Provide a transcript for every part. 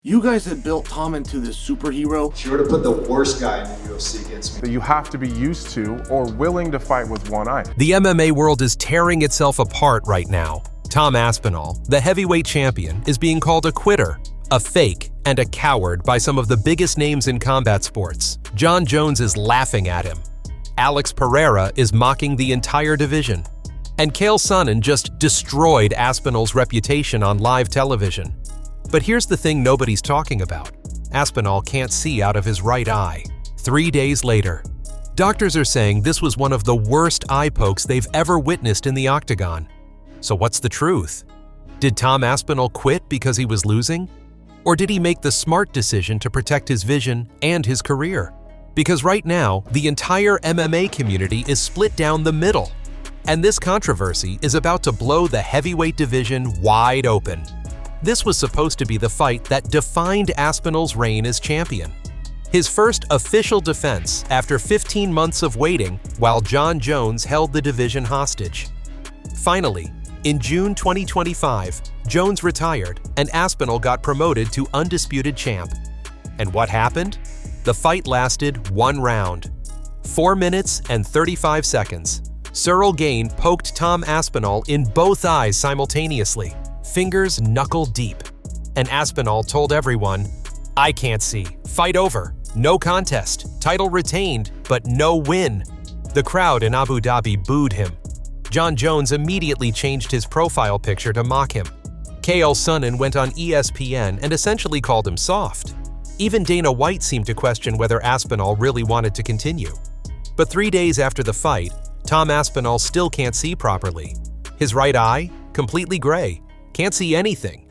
You guys had built Tom into this superhero. If you were to put the worst guy in the UFC against me. That you have to be used to or willing to fight with one eye. The MMA world is tearing itself apart right now. Tom Aspinall, the heavyweight champion, is being called a quitter, a fake, and a coward by some of the biggest names in combat sports. Jon Jones is laughing at him. Alex Pereira is mocking the entire division. And Chael Sonnen just destroyed Aspinall's reputation on live television. But here's the thing nobody's talking about. Aspinall can't see out of his right eye. 3 days later, doctors are saying this was one of the worst eye pokes they've ever witnessed in the octagon. So what's the truth? Did Tom Aspinall quit because he was losing? Or did he make the smart decision to protect his vision and his career? Because right now, the entire MMA community is split down the middle. And this controversy is about to blow the heavyweight division wide open. This was supposed to be the fight that defined Aspinall's reign as champion. His first official defense after 15 months of waiting while Jon Jones held the division hostage. Finally, in June 2025, Jones retired and Aspinall got promoted to undisputed champ. And what happened? The fight lasted 1 round. 4 minutes and 35 seconds. Cyril Gane poked Tom Aspinall in both eyes simultaneously, fingers knuckle deep. And Aspinall told everyone, "I can't see. Fight over. No contest. Title retained, but no win." The crowd in Abu Dhabi booed him. Jon Jones immediately changed his profile picture to mock him. Chael Sonnen went on ESPN and essentially called him soft. Even Dana White seemed to question whether Aspinall really wanted to continue. But 3 days after the fight, Tom Aspinall still can't see properly. His right eye, completely gray. Can't see anything.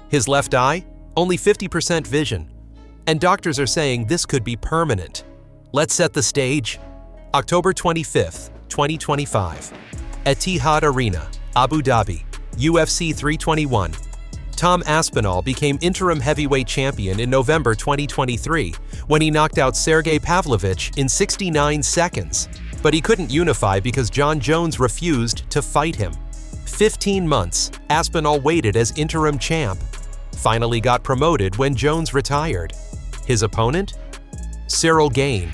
His left eye, only 50% vision. And doctors are saying this could be permanent. Let's set the stage. October 25th, 2025. Etihad Arena, Abu Dhabi, UFC 321. Tom Aspinall became interim heavyweight champion in November 2023 when he knocked out Sergey Pavlovich in 69 seconds. But he couldn't unify because Jon Jones refused to fight him. 15 months, Aspinall waited as interim champ. Finally got promoted when Jones retired. His opponent? Cyril Gane.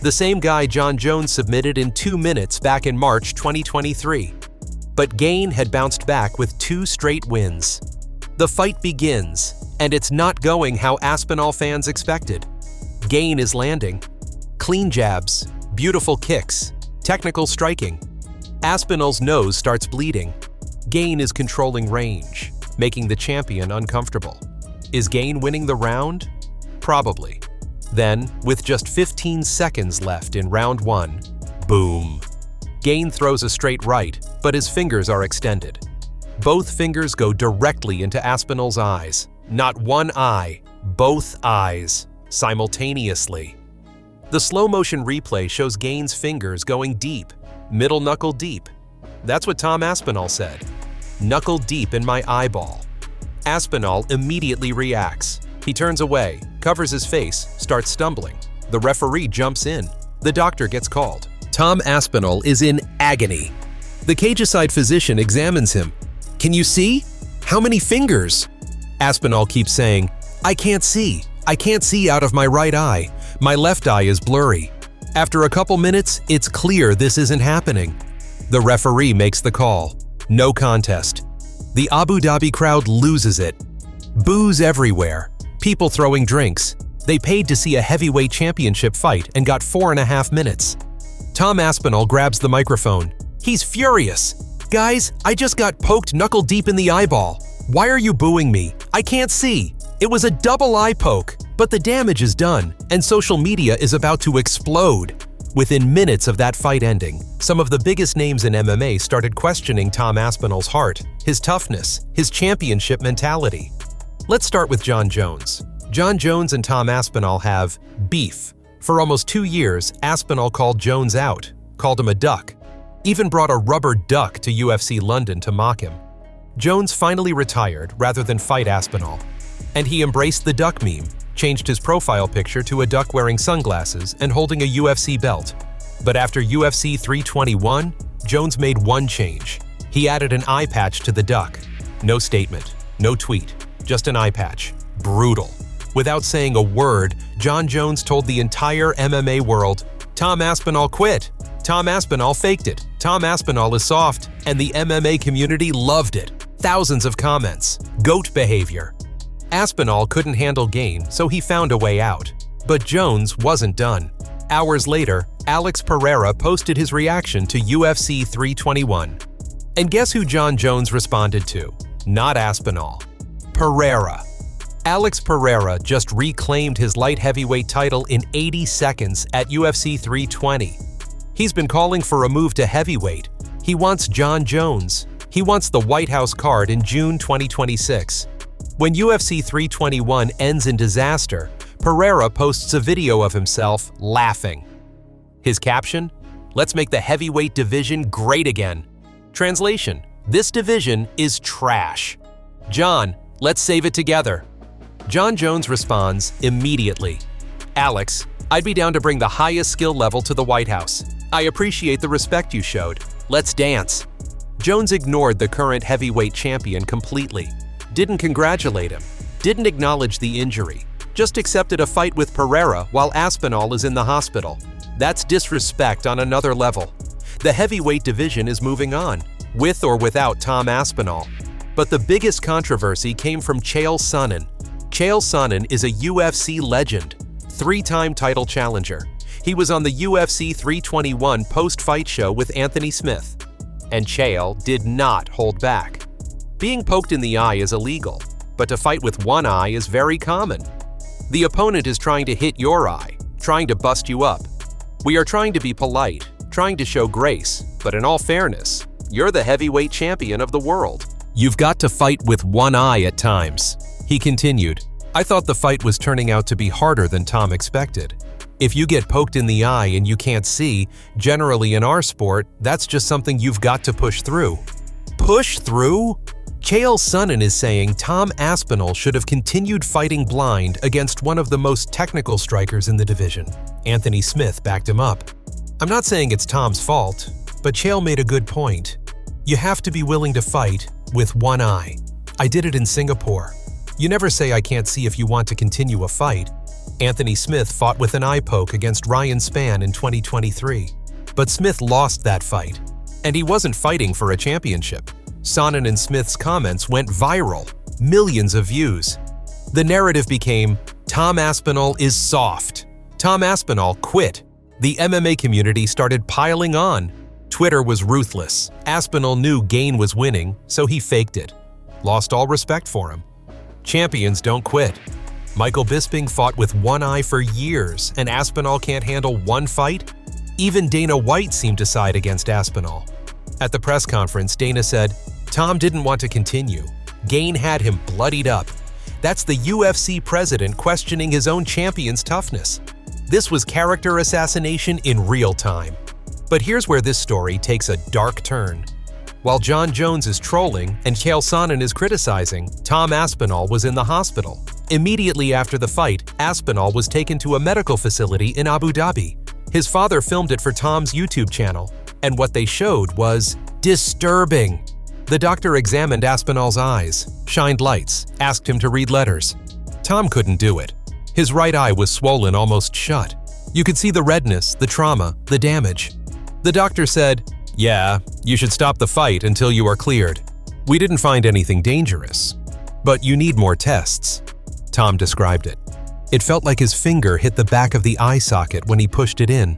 The same guy Jon Jones submitted in 2 minutes back in March 2023. But Gane had bounced back with 2 straight wins. The fight begins, and it's not going how Aspinall fans expected. Gane is landing. Clean jabs, beautiful kicks, technical striking. Aspinall's nose starts bleeding. Gane is controlling range, making the champion uncomfortable. Is Gane winning the round? Probably. Then, with just 15 seconds left in round 1, boom. Gane throws a straight right, but his fingers are extended. Both fingers go directly into Aspinall's eyes. Not one eye, both eyes, simultaneously. The slow-motion replay shows Gane's fingers going deep, middle knuckle deep. That's what Tom Aspinall said. Knuckle deep in my eyeball. Aspinall immediately reacts. He turns away, covers his face, starts stumbling. The referee jumps in. The doctor gets called. Tom Aspinall is in agony. The cage-side physician examines him. "Can you see? How many fingers?" Aspinall keeps saying, "I can't see. I can't see out of my right eye. My left eye is blurry." After a couple minutes, it's clear this isn't happening. The referee makes the call. No contest. The Abu Dhabi crowd loses it. Boos everywhere. People throwing drinks. They paid to see a heavyweight championship fight and got 4.5 minutes. Tom Aspinall grabs the microphone. He's furious. "Guys, I just got poked knuckle deep in the eyeball. Why are you booing me? I can't see. It was a double eye poke, but the damage is done, and social media is about to explode." Within minutes of that fight ending, some of the biggest names in MMA started questioning Tom Aspinall's heart, his toughness, his championship mentality. Let's start with Jon Jones. Jon Jones and Tom Aspinall have beef. For almost 2 years, Aspinall called Jones out, called him a duck, even brought a rubber duck to UFC London to mock him. Jones finally retired rather than fight Aspinall, and he embraced the duck meme, changed his profile picture to a duck wearing sunglasses and holding a UFC belt. But after UFC 321, Jones made one change. He added an eye patch to the duck. No statement, no tweet, just an eye patch. Brutal. Without saying a word, Jon Jones told the entire MMA world, "Tom Aspinall quit. Tom Aspinall faked it. Tom Aspinall is soft." And the MMA community loved it. Thousands of comments. GOAT behavior. Aspinall couldn't handle Gane, so he found a way out. But Jones wasn't done. Hours later, Alex Pereira posted his reaction to UFC 321. And guess who Jon Jones responded to? Not Aspinall. Pereira. Alex Pereira just reclaimed his light heavyweight title in 80 seconds at UFC 320. He's been calling for a move to heavyweight. He wants Jon Jones. He wants the White House card in June 2026. When UFC 321 ends in disaster, Pereira posts a video of himself laughing. His caption? "Let's make the heavyweight division great again." Translation: this division is trash. Jon, let's save it together. Jon Jones responds immediately. "Alex, I'd be down to bring the highest skill level to the White House. I appreciate the respect you showed. Let's dance." Jones ignored the current heavyweight champion completely. Didn't congratulate him. Didn't acknowledge the injury. Just accepted a fight with Pereira while Aspinall is in the hospital. That's disrespect on another level. The heavyweight division is moving on, with or without Tom Aspinall. But the biggest controversy came from Chael Sonnen. Chael Sonnen is a UFC legend, 3-time title challenger. He was on the UFC 321 post-fight show with Anthony Smith. And Chael did not hold back. Being poked in the eye is illegal, but to fight with one eye is very common. The opponent is trying to hit your eye, trying to bust you up. We are trying to be polite, trying to show grace, but in all fairness, you're the heavyweight champion of the world. You've got to fight with one eye at times. He continued, "I thought the fight was turning out to be harder than Tom expected. If you get poked in the eye and you can't see, generally in our sport, that's just something you've got to push through." Push through? Chael Sonnen is saying Tom Aspinall should have continued fighting blind against one of the most technical strikers in the division. Anthony Smith backed him up. I'm not saying it's Tom's fault, but Chael made a good point. You have to be willing to fight with one eye. I did it in Singapore. You never say I can't see if you want to continue a fight. Anthony Smith fought with an eye poke against Ryan Spann in 2023. But Smith lost that fight. And he wasn't fighting for a championship. Sonnen and Smith's comments went viral, millions of views. The narrative became, Tom Aspinall is soft. Tom Aspinall quit. The MMA community started piling on. Twitter was ruthless. Aspinall knew Gane was winning, so he faked it. Lost all respect for him. Champions don't quit. Michael Bisping fought with one eye for years, and Aspinall can't handle one fight? Even Dana White seemed to side against Aspinall. At the press conference, Dana said, Tom didn't want to continue. Gane had him bloodied up. That's the UFC president questioning his own champion's toughness. This was character assassination in real time. But here's where this story takes a dark turn. While Jon Jones is trolling and Chael Sonnen is criticizing, Tom Aspinall was in the hospital. Immediately after the fight, Aspinall was taken to a medical facility in Abu Dhabi. His father filmed it for Tom's YouTube channel, and what they showed was disturbing. The doctor examined Aspinall's eyes, shined lights, asked him to read letters. Tom couldn't do it. His right eye was swollen almost shut. You could see the redness, the trauma, the damage. The doctor said, "Yeah, you should stop the fight until you are cleared. We didn't find anything dangerous, but you need more tests." Tom described it. It felt like his finger hit the back of the eye socket when he pushed it in.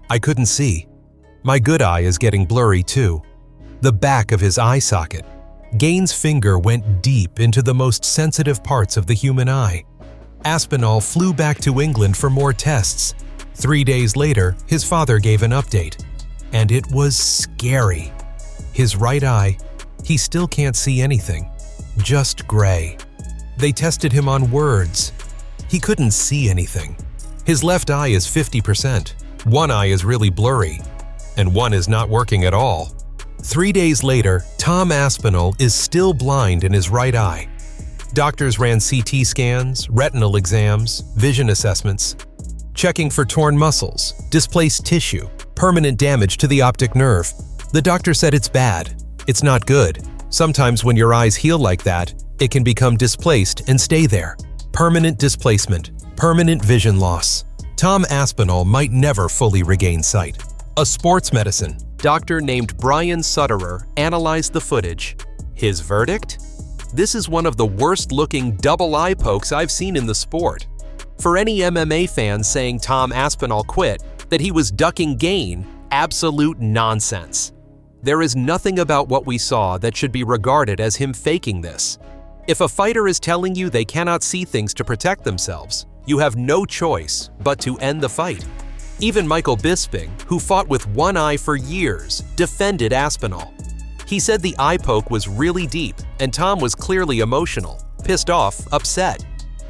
I couldn't see. My good eye is getting blurry too. The back of his eye socket. Gane's finger went deep into the most sensitive parts of the human eye. Aspinall flew back to England for more tests. 3 days later, his father gave an update. And it was scary. His right eye, he still can't see anything. Just gray. They tested him on words. He couldn't see anything. His left eye is 50%. One eye is really blurry. And one is not working at all. 3 days later, Tom Aspinall is still blind in his right eye. Doctors ran CT scans, retinal exams, vision assessments, checking for torn muscles, displaced tissue, permanent damage to the optic nerve. The doctor said it's bad. It's not good. Sometimes when your eyes heal like that, it can become displaced and stay there. Permanent displacement, permanent vision loss. Tom Aspinall might never fully regain sight. A sports medicine doctor named Brian Sutterer analyzed the footage. His verdict? This is one of the worst-looking double eye pokes I've seen in the sport. For any MMA fan saying Tom Aspinall quit, that he was ducking gain, absolute nonsense. There is nothing about what we saw that should be regarded as him faking this. If a fighter is telling you they cannot see things to protect themselves, you have no choice but to end the fight. Even Michael Bisping, who fought with one eye for years, defended Aspinall. He said the eye poke was really deep and Tom was clearly emotional, pissed off, upset.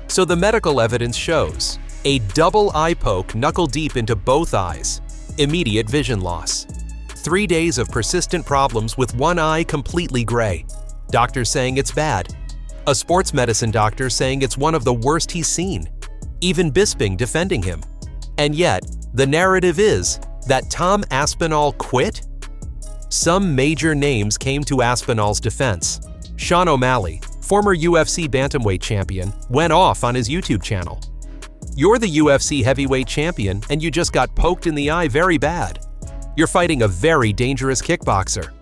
So the medical evidence shows a double eye poke knuckle deep into both eyes, immediate vision loss. 3 days of persistent problems with one eye completely gray. Doctors saying it's bad. A sports medicine doctor saying it's one of the worst he's seen. Even Bisping defending him. And yet, the narrative is that Tom Aspinall quit? Some major names came to Aspinall's defense. Sean O'Malley, former UFC bantamweight champion, went off on his YouTube channel. You're the UFC heavyweight champion and you just got poked in the eye very bad. You're fighting a very dangerous kickboxer.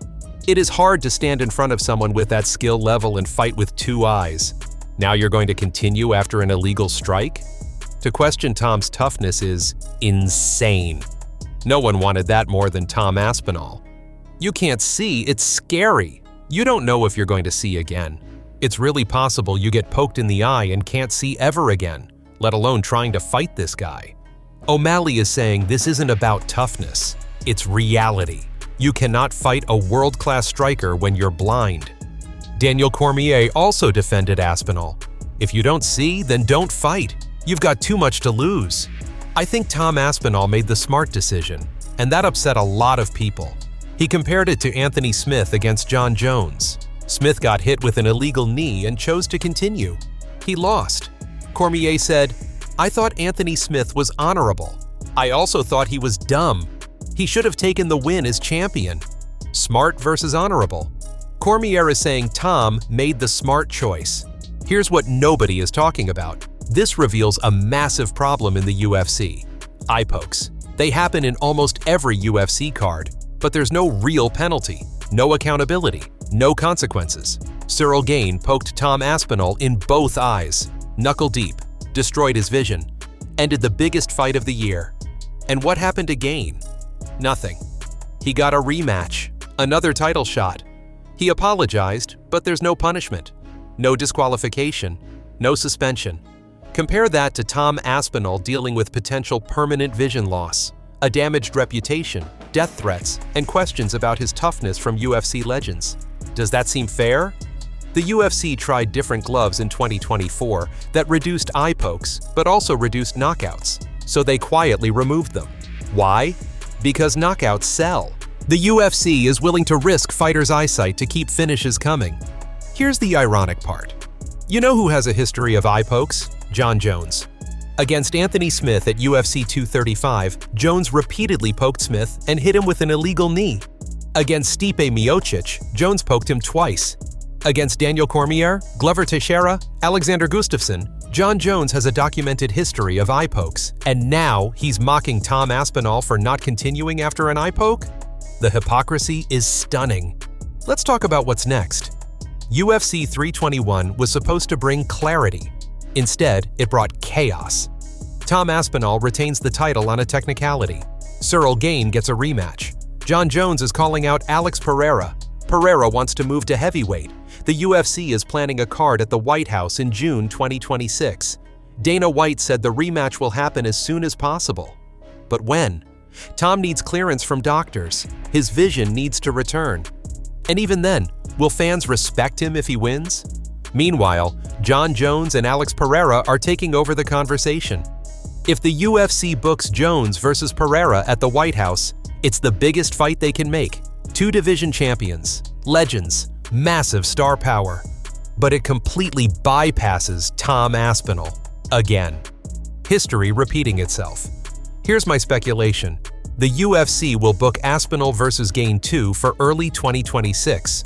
It is hard to stand in front of someone with that skill level and fight with two eyes. Now you're going to continue after an illegal strike? To question Tom's toughness is insane. No one wanted that more than Tom Aspinall. You can't see, it's scary. You don't know if you're going to see again. It's really possible you get poked in the eye and can't see ever again, let alone trying to fight this guy. O'Malley is saying this isn't about toughness, it's reality. You cannot fight a world-class striker when you're blind. Daniel Cormier also defended Aspinall. If you don't see, then don't fight. You've got too much to lose. I think Tom Aspinall made the smart decision, and that upset a lot of people. He compared it to Anthony Smith against John Jones. Smith got hit with an illegal knee and chose to continue. He lost. Cormier said, "I thought Anthony Smith was honorable. I also thought he was dumb. He should have taken the win as champion." Smart versus honorable. Cormier is saying Tom made the smart choice. Here's what nobody is talking about. This reveals a massive problem in the UFC. Eye pokes. They happen in almost every UFC card, but there's no real penalty, no accountability, no consequences. Cyril Gane poked Tom Aspinall in both eyes, knuckle deep, destroyed his vision, ended the biggest fight of the year. And what happened to Gane? Nothing. He got a rematch, another title shot. He apologized, but there's no punishment, no disqualification, no suspension. Compare that to Tom Aspinall dealing with potential permanent vision loss, a damaged reputation, death threats, and questions about his toughness from UFC legends. Does that seem fair? The UFC tried different gloves in 2024 that reduced eye pokes, but also reduced knockouts, so they quietly removed them. Why? Because knockouts sell. The UFC is willing to risk fighters' eyesight to keep finishes coming. Here's the ironic part. You know who has a history of eye pokes? John Jones. Against Anthony Smith at UFC 235, Jones repeatedly poked Smith and hit him with an illegal knee. Against Stipe Miocic, Jones poked him twice. Against Daniel Cormier, Glover Teixeira, Alexander Gustafsson, John Jones has a documented history of eye pokes, and now he's mocking Tom Aspinall for not continuing after an eye poke? The hypocrisy is stunning. Let's talk about what's next. UFC 321 was supposed to bring clarity. Instead, it brought chaos. Tom Aspinall retains the title on a technicality. Cyril Gane gets a rematch. John Jones is calling out Alex Pereira. Pereira wants to move to heavyweight. The UFC is planning a card at the White House in June 2026. Dana White said the rematch will happen as soon as possible. But when? Tom needs clearance from doctors. His vision needs to return. And even then, will fans respect him if he wins? Meanwhile, John Jones and Alex Pereira are taking over the conversation. If the UFC books Jones versus Pereira at the White House, it's the biggest fight they can make. Two division champions, legends, massive star power. But it completely bypasses Tom Aspinall. Again. History repeating itself. Here's my speculation. The UFC will book Aspinall versus Gane 2 for early 2026.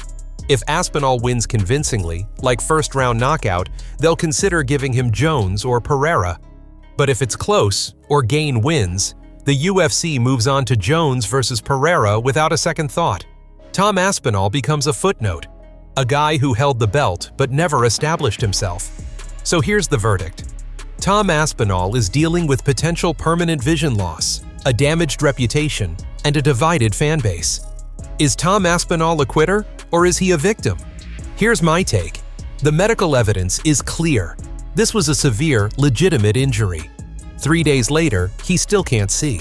If Aspinall wins convincingly, like first-round knockout, they'll consider giving him Jones or Pereira. But if it's close, or Gane wins, the UFC moves on to Jones versus Pereira without a second thought. Tom Aspinall becomes a footnote, a guy who held the belt but never established himself. So here's the verdict. Tom Aspinall is dealing with potential permanent vision loss, a damaged reputation, and a divided fan base. Is Tom Aspinall a quitter, or is he a victim? Here's my take. The medical evidence is clear. This was a severe, legitimate injury. 3 days later, he still can't see.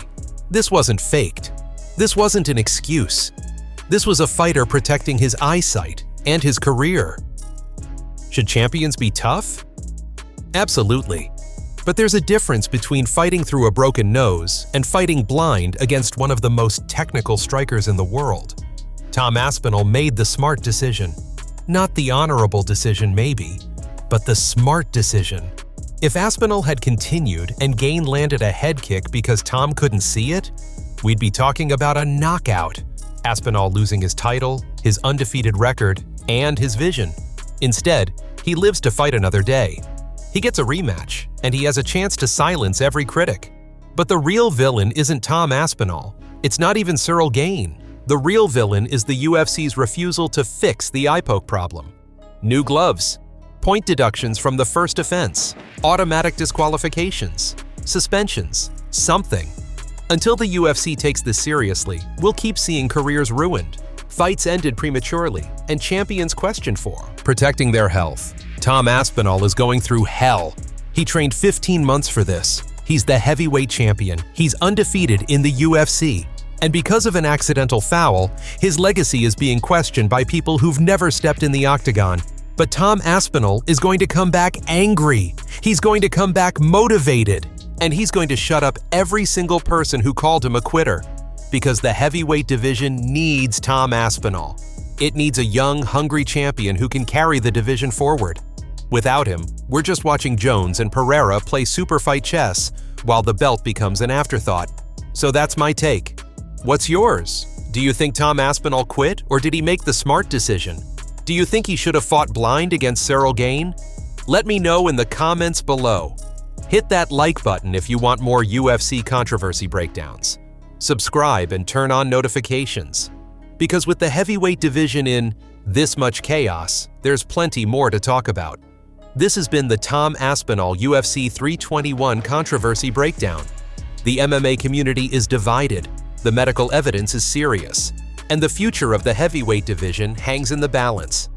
This wasn't faked. This wasn't an excuse. This was a fighter protecting his eyesight and his career. Should champions be tough? Absolutely. But there's a difference between fighting through a broken nose and fighting blind against one of the most technical strikers in the world. Tom Aspinall made the smart decision. Not the honorable decision maybe, but the smart decision. If Aspinall had continued and Gane landed a head kick because Tom couldn't see it, we'd be talking about a knockout. Aspinall losing his title, his undefeated record, and his vision. Instead, he lives to fight another day. He gets a rematch, and he has a chance to silence every critic. But the real villain isn't Tom Aspinall. It's not even Cyril Gane. The real villain is the UFC's refusal to fix the eye poke problem. New gloves, point deductions from the first offense, automatic disqualifications, suspensions, something. Until the UFC takes this seriously, we'll keep seeing careers ruined, fights ended prematurely, and champions questioned for protecting their health. Tom Aspinall is going through hell. He trained 15 months for this. He's the heavyweight champion. He's undefeated in the UFC. And because of an accidental foul, his legacy is being questioned by people who've never stepped in the octagon. But Tom Aspinall is going to come back angry. He's going to come back motivated. And he's going to shut up every single person who called him a quitter. Because the heavyweight division needs Tom Aspinall. It needs a young, hungry champion who can carry the division forward. Without him, we're just watching Jones and Pereira play super fight chess while the belt becomes an afterthought. So that's my take. What's yours? Do you think Tom Aspinall quit, or did he make the smart decision? Do you think he should have fought blind against Cyril Gane? Let me know in the comments below. Hit that like button if you want more UFC controversy breakdowns. Subscribe and turn on notifications. Because with the heavyweight division in this much chaos, there's plenty more to talk about. This has been the Tom Aspinall UFC 321 controversy breakdown. The MMA community is divided, the medical evidence is serious, and the future of the heavyweight division hangs in the balance.